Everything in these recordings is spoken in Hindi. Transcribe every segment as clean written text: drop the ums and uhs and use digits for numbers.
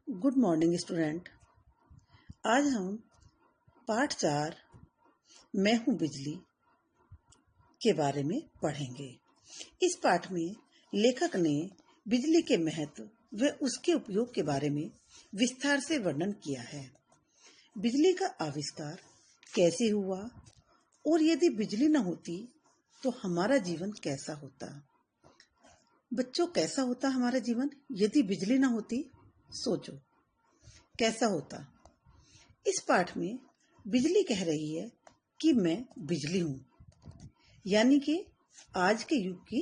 Good morning student. आज हम पाठ 4 मैं हूँ बिजली के बारे में पढ़ेंगे। इस पाठ में लेखक ने बिजली के महत्व व उसके उपयोग के बारे में विस्तार से वर्णन किया है। बिजली का आविष्कार कैसे हुआ और यदि बिजली न होती तो हमारा जीवन कैसा होता। बच्चों, कैसा होता हमारा जीवन यदि बिजली न होती? सोचो कैसा होता। इस पाठ में बिजली कह रही है कि मैं बिजली हूं, यानी कि आज के युग की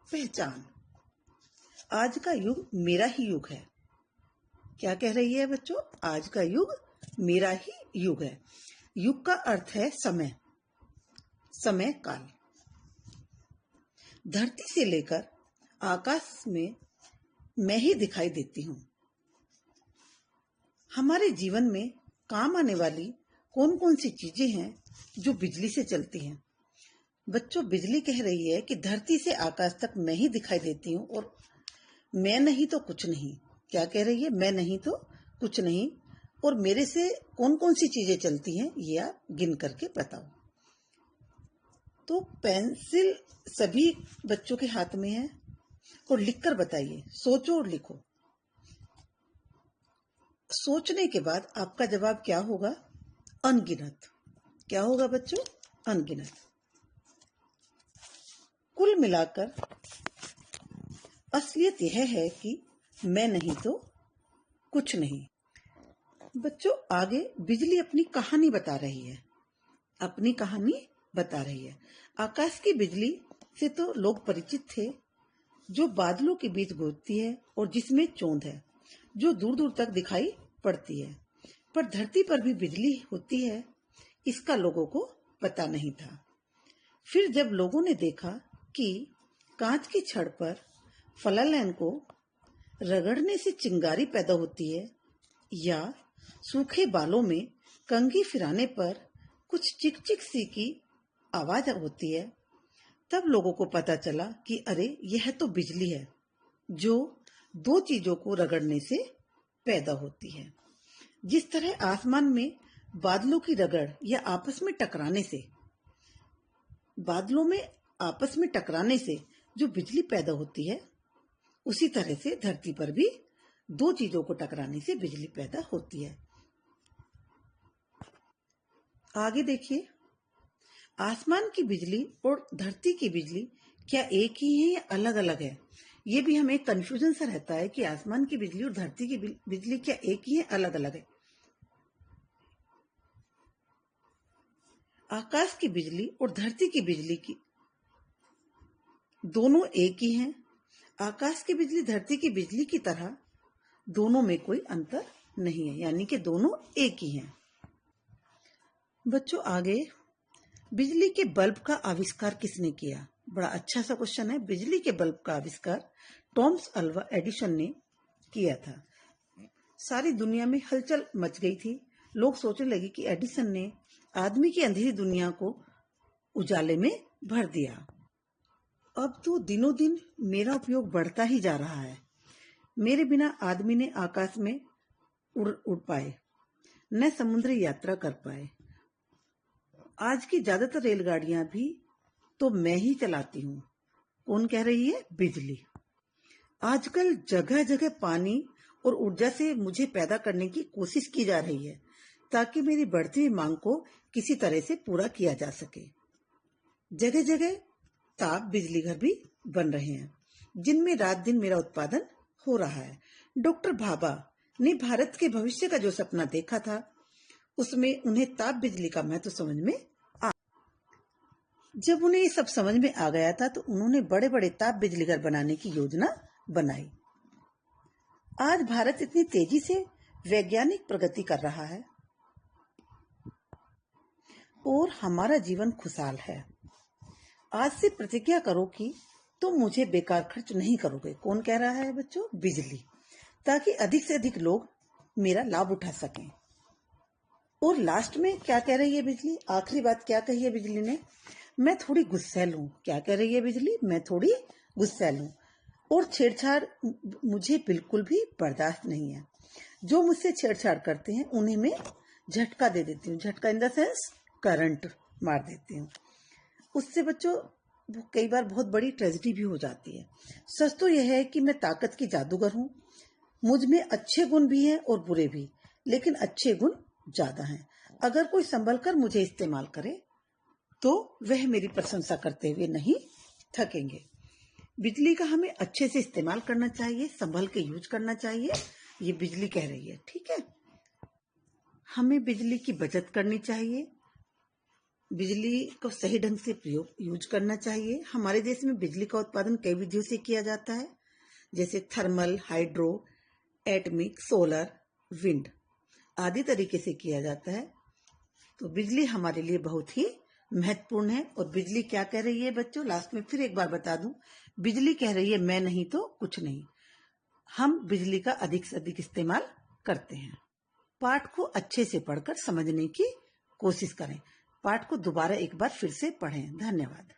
पहचान। आज का युग मेरा ही युग है। क्या कह रही है बच्चों? आज का युग मेरा ही युग है। युग का अर्थ है समय, समय काल। धरती से लेकर आकाश में मैं ही दिखाई देती हूँ। हमारे जीवन में काम आने वाली कौन कौन सी चीजें हैं जो बिजली से चलती हैं? बच्चों, बिजली कह रही है कि धरती से आकाश तक मैं ही दिखाई देती हूँ और मैं नहीं तो कुछ नहीं। क्या कह रही है? मैं नहीं तो कुछ नहीं। और मेरे से कौन कौन सी चीजें चलती हैं ये आप गिन करके बताओ। तो पेंसिल सभी बच्चों के हाथ में है और लिखकर बताइए। सोचो और लिखो। सोचने के बाद आपका जवाब क्या होगा? अनगिनत। क्या होगा बच्चों? अनगिनत। कुल मिलाकर असलियत यह है कि मैं नहीं तो कुछ नहीं। बच्चों, आगे बिजली अपनी कहानी बता रही है। अपनी कहानी बता रही है। आकाश की बिजली से तो लोग परिचित थे, जो बादलों के बीच घूमती है और जिसमें चोंद है, जो दूर दूर तक दिखाई पड़ती है। पर धरती पर भी बिजली होती है, इसका लोगों को पता नहीं था। फिर जब लोगों ने देखा कि कांच की छड़ पर फलालैन को रगड़ने से चिंगारी पैदा होती है या सूखे बालों में कंघी फिराने पर कुछ चिक चिक सी की आवाज होती है, तब लोगों को पता चला कि अरे, यह तो बिजली है जो दो चीजों को रगड़ने से पैदा होती है। जिस तरह आसमान में बादलों की रगड़ या बादलों में आपस में टकराने से जो बिजली पैदा होती है, उसी तरह से धरती पर भी दो चीजों को टकराने से बिजली पैदा होती है। आगे देखिए, आसमान की बिजली और धरती की बिजली क्या एक ही है या अलग अलग है? ये भी हमें कंफ्यूजन सा रहता है कि आसमान की बिजली और धरती की बिजली क्या एक ही है, अलग अलग है? आकाश की बिजली और धरती की बिजली की दोनों एक ही हैं। आकाश की बिजली धरती की बिजली की तरह दोनों में कोई अंतर नहीं है, यानी कि दोनों एक ही हैं। बच्चों, आगे बिजली के बल्ब का आविष्कार किसने किया? बड़ा अच्छा सा क्वेश्चन है। बिजली के बल्ब का आविष्कार थॉमस अल्वा एडिसन ने किया था। सारी दुनिया में हलचल मच गई थी। लोग सोचने लगे कि एडिसन ने आदमी की अंधेरी दुनिया को उजाले में भर दिया। अब तो दिनों दिन मेरा उपयोग बढ़ता ही जा रहा है। मेरे बिना आदमी ने आकाश में उड़ पाए, न समुद्र यात्रा कर पाए। आज की ज्यादातर रेलगाड़ियां भी तो मैं ही चलाती हूँ। कौन कह रही है? बिजली। आजकल जगह जगह पानी और ऊर्जा से मुझे पैदा करने की कोशिश की जा रही है, ताकि मेरी बढ़ती हुई मांग को किसी तरह से पूरा किया जा सके। जगह जगह ताप बिजली घर भी बन रहे हैं, जिनमें रात दिन मेरा उत्पादन हो रहा है। डॉक्टर भाभा ने भारत के भविष्य का जो सपना देखा था, उसमें उन्हें ताप बिजली का महत्व समझ में आ जब उन्हें ये सब समझ में आ गया था, तो उन्होंने बड़े बड़े ताप बिजली घर बनाने की योजना बनाई। आज भारत इतनी तेजी से वैज्ञानिक प्रगति कर रहा है और हमारा जीवन खुशहाल है। आज से प्रतिज्ञा करो कि तुम मुझे बेकार खर्च नहीं करोगे। कौन कह रहा है बच्चों? बिजली। ताकि अधिक से अधिक लोग मेरा लाभ उठा सकें। और लास्ट में क्या कह रही है बिजली? आखिरी बात क्या कही है बिजली ने? मैं थोड़ी गुस्सैल हूं। क्या कह रही है बिजली? मैं थोड़ी गुस्सैल हूं और छेड़छाड़ मुझे बिल्कुल भी बर्दाश्त नहीं है। जो मुझसे छेड़छाड़ करते हैं उन्हें मैं झटका दे देती हूँ। झटका इन द सेंस करंट मार देती हूँ। उससे बच्चों वो कई बार बहुत बड़ी ट्रेजेडी भी हो जाती है। सच तो यह है कि मैं ताकत की जादूगर हूँ। मुझ में अच्छे गुण भी हैं और बुरे भी, लेकिन अच्छे गुण ज्यादा हैं। अगर कोई संभल कर मुझे इस्तेमाल करे तो वह मेरी प्रशंसा करते हुए नहीं थकेंगे। बिजली का हमें अच्छे से इस्तेमाल करना चाहिए, संभल के यूज करना चाहिए, ये बिजली कह रही है। ठीक है, हमें बिजली की बचत करनी चाहिए, बिजली को सही ढंग से प्रयोग यूज करना चाहिए। हमारे देश में बिजली का उत्पादन कई विधियों से किया जाता है, जैसे thermal, hydro, atomic, solar, wind आदि तरीके से किया जाता है। तो बिजली हमारे लिए बहुत ही महत्वपूर्ण है। और बिजली क्या कह रही है बच्चों, लास्ट में फिर एक बार बता दूं, बिजली कह रही है मैं नहीं तो कुछ नहीं। हम बिजली का अधिक से अधिक इस्तेमाल करते हैं। पाठ को अच्छे से पढ़कर समझने की कोशिश करें। पाठ को दोबारा एक बार फिर से पढ़ें। धन्यवाद।